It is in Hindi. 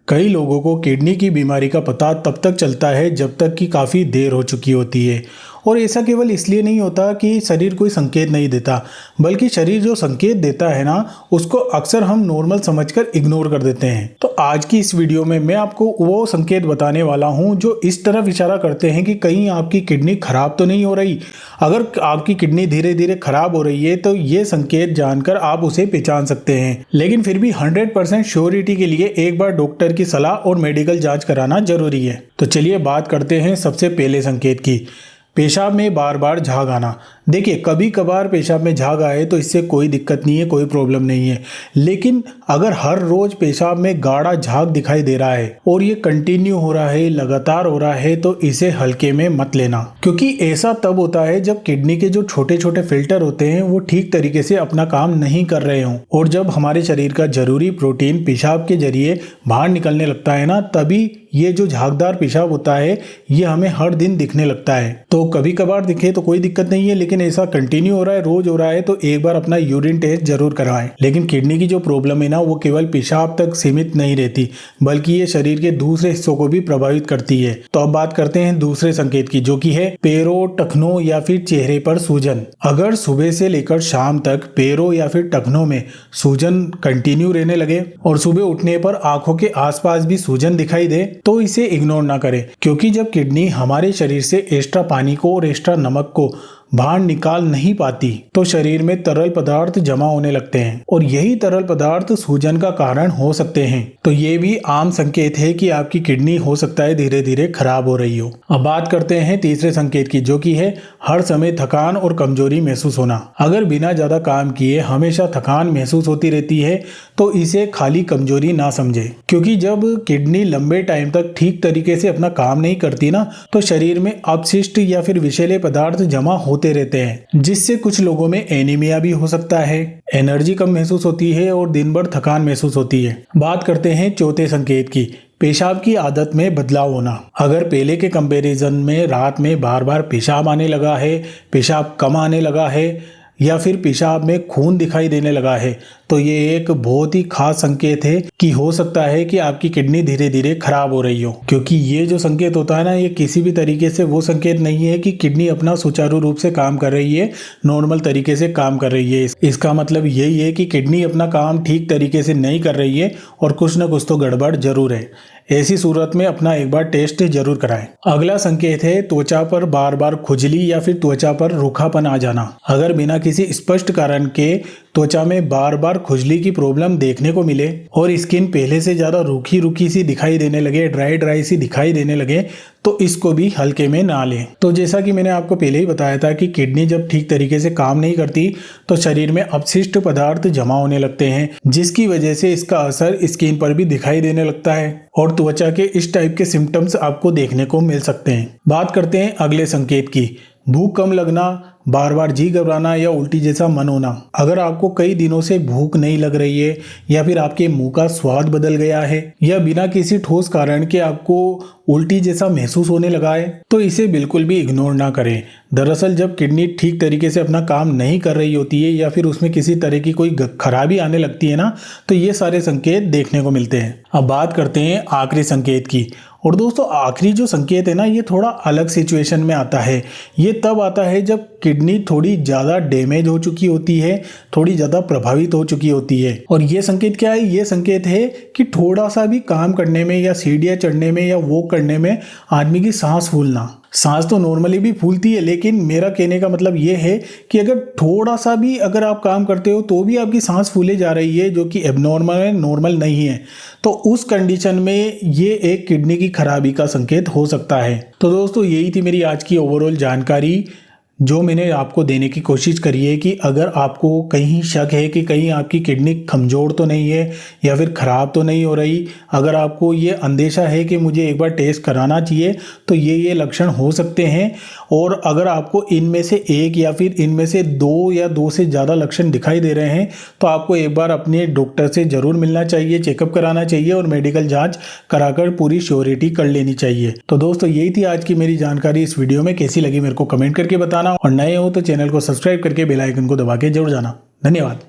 कई लोगों को किडनी की बीमारी का पता तब तक चलता है जब तक कि काफ़ी देर हो चुकी होती है। और ऐसा केवल इसलिए नहीं होता कि शरीर कोई संकेत नहीं देता, बल्कि शरीर जो संकेत देता है ना, उसको अक्सर हम नॉर्मल समझकर इग्नोर कर देते हैं। तो आज की इस वीडियो में मैं आपको वो संकेत बताने वाला हूँ जो इस तरफ इशारा करते हैं कि कहीं आपकी किडनी खराब तो नहीं हो रही। अगर आपकी किडनी धीरे धीरे खराब हो रही है तो ये संकेत जानकर आप उसे पहचान सकते हैं, लेकिन फिर भी 100% श्योरिटी के लिए एक बार डॉक्टर की सलाह और मेडिकल जांच कराना जरूरी है। तो चलिए बात करते हैं सबसे पहले संकेत की, पेशाब में बार बार झाग आना। देखिए, कभी कभार पेशाब में झाग आए तो इससे कोई दिक्कत नहीं है, कोई प्रॉब्लम नहीं है, लेकिन अगर हर रोज पेशाब में गाढ़ा झाग दिखाई दे रहा है और ये कंटिन्यू हो रहा है, लगातार हो रहा है, तो इसे हल्के में मत लेना, क्योंकि ऐसा तब होता है जब किडनी के जो छोटे छोटे फिल्टर होते हैं वो ठीक तरीके से अपना काम नहीं कर रहे हों, और जब हमारे शरीर का जरूरी प्रोटीन पेशाब के जरिए बाहर निकलने लगता है ना, तभी ये जो झागदार पेशाब होता है ये हमें हर दिन दिखने लगता है। तो कभी कभार दिखे तो कोई दिक्कत नहीं है, लेकिन ऐसा कंटिन्यू हो रहा है, रोज हो रहा है, तो एक बार अपना यूरिन टेस्ट जरूर कराएं। लेकिन किडनी की जो प्रॉब्लम है ना, वो केवल पेशाब तक सीमित नहीं रहती, बल्कि ये शरीर के दूसरे हिस्सों को भी प्रभावित करती है। तो अब बात करते हैं दूसरे संकेत की, जो कि है पैरों, टखनों या फिर चेहरे पर सूजन। अगर सुबह से लेकर शाम तक पैरों या फिर टखनों में सूजन कंटिन्यू रहने लगे और सुबह उठने पर आंखों के आसपास भी सूजन दिखाई दे, तो इसे इग्नोर ना करें, क्योंकि जब किडनी हमारे शरीर से एक्स्ट्रा पानी को और एक्स्ट्रा नमक को बाहर निकाल नहीं पाती तो शरीर में तरल पदार्थ जमा होने लगते हैं, और यही तरल पदार्थ सूजन का कारण हो सकते हैं। तो ये भी आम संकेत है कि आपकी किडनी हो सकता है धीरे धीरे खराब हो रही हो। अब बात करते हैं तीसरे संकेत की, जो कि है हर समय थकान और कमजोरी महसूस होना। अगर बिना ज्यादा काम किए हमेशा थकान महसूस होती रहती है तो इसे खाली कमजोरी ना समझे, क्योंकि जब किडनी लंबे टाइम तक ठीक तरीके से अपना काम नहीं करती ना, तो शरीर में अपशिष्ट या फिर विषैले पदार्थ जमा होते रहते हैं, जिससे कुछ लोगों में एनीमिया भी हो सकता है, एनर्जी कम महसूस होती है और दिन भर थकान महसूस होती है। बात करते हैं चौथे संकेत की, पेशाब की आदत में बदलाव होना। अगर पहले के कंपैरिजन में रात में बार बार पेशाब आने लगा है, पेशाब कम आने लगा है, या फिर पेशाब में खून दिखाई देने लगा है, तो ये एक बहुत ही खास संकेत है कि हो सकता है कि आपकी किडनी धीरे धीरे खराब हो रही हो। क्योंकि ये जो संकेत होता है ना, ये किसी भी तरीके से वो संकेत नहीं है कि किडनी अपना सुचारू रूप से काम कर रही है, नॉर्मल तरीके से काम कर रही है। इसका मतलब यही है कि किडनी अपना काम ठीक तरीके से नहीं कर रही है और कुछ न कुछ तो गड़बड़ जरूर है। ऐसी सूरत में अपना एक बार टेस्ट जरूर कराएं। अगला संकेत है त्वचा पर बार बार खुजली या फिर त्वचा पर रूखापन आ जाना। अगर बिना किसी स्पष्ट कारण के त्वचा में बार बार खुजली की प्रॉब्लम देखने को मिले और स्किन पहले से ज्यादा रूखी रूखी सी दिखाई देने लगे, ड्राई ड्राई सी दिखाई देने लगे, तो इसको भी हल्के में ना लें। तो जैसा कि मैंने आपको पहले ही बताया था कि किडनी जब ठीक तरीके से काम नहीं करती तो शरीर में अपशिष्ट पदार्थ जमा होने लगते हैं, जिसकी वजह से इसका असर स्किन पर भी दिखाई देने लगता है और त्वचा के इस टाइप के सिम्टम्स आपको देखने को मिल सकते हैं। बात करते हैं अगले संकेत की, भूख कम लगना, बार बार जी घबराना या उल्टी जैसा मन होना। अगर आपको कई दिनों से भूख नहीं लग रही है, या फिर आपके मुंह का स्वाद बदल गया है, या बिना किसी ठोस कारण के आपको उल्टी जैसा महसूस होने लगा है, तो इसे बिल्कुल भी इग्नोर ना करें। दरअसल जब किडनी ठीक तरीके से अपना काम नहीं कर रही होती है या फिर उसमें किसी तरह की कोई खराबी आने लगती है ना, तो ये सारे संकेत देखने को मिलते हैं। अब बात करते हैं आखिरी संकेत की, और दोस्तों आखिरी जो संकेत है ना, ये थोड़ा अलग सिचुएशन में आता है। ये तब आता है जब किडनी थोड़ी ज़्यादा डैमेज हो चुकी होती है, थोड़ी ज़्यादा प्रभावित हो चुकी होती है। और ये संकेत क्या है? ये संकेत है कि थोड़ा सा भी काम करने में या सीढ़ियाँ चढ़ने में या वॉक करने में आदमी की सांस फूलना। सांस तो नॉर्मली भी फूलती है, लेकिन मेरा कहने का मतलब ये है कि अगर थोड़ा सा भी अगर आप काम करते हो तो भी आपकी सांस फूले जा रही है, जो कि एबनॉर्मल है, नॉर्मल नहीं है, तो उस कंडीशन में ये एक किडनी की खराबी का संकेत हो सकता है। तो दोस्तों यही थी मेरी आज की ओवरऑल जानकारी, जो मैंने आपको देने की कोशिश करी है कि अगर आपको कहीं शक है कि कहीं आपकी किडनी कमज़ोर तो नहीं है या फिर ख़राब तो नहीं हो रही, अगर आपको ये अंदेशा है कि मुझे एक बार टेस्ट कराना चाहिए, तो ये लक्षण हो सकते हैं। और अगर आपको इनमें से एक या फिर इनमें से दो या दो से ज़्यादा लक्षण दिखाई दे रहे हैं, तो आपको एक बार अपने डॉक्टर से ज़रूर मिलना चाहिए, चेकअप कराना चाहिए और मेडिकल जाँच कराकर पूरी श्योरिटी कर लेनी चाहिए। तो दोस्तों यही थी आज की मेरी जानकारी। इस वीडियो में कैसी लगी मेरे को कमेंट करके बताना, और नए हो तो चैनल को सब्सक्राइब करके बेल आइकन को दबा के जरूर जाना। धन्यवाद।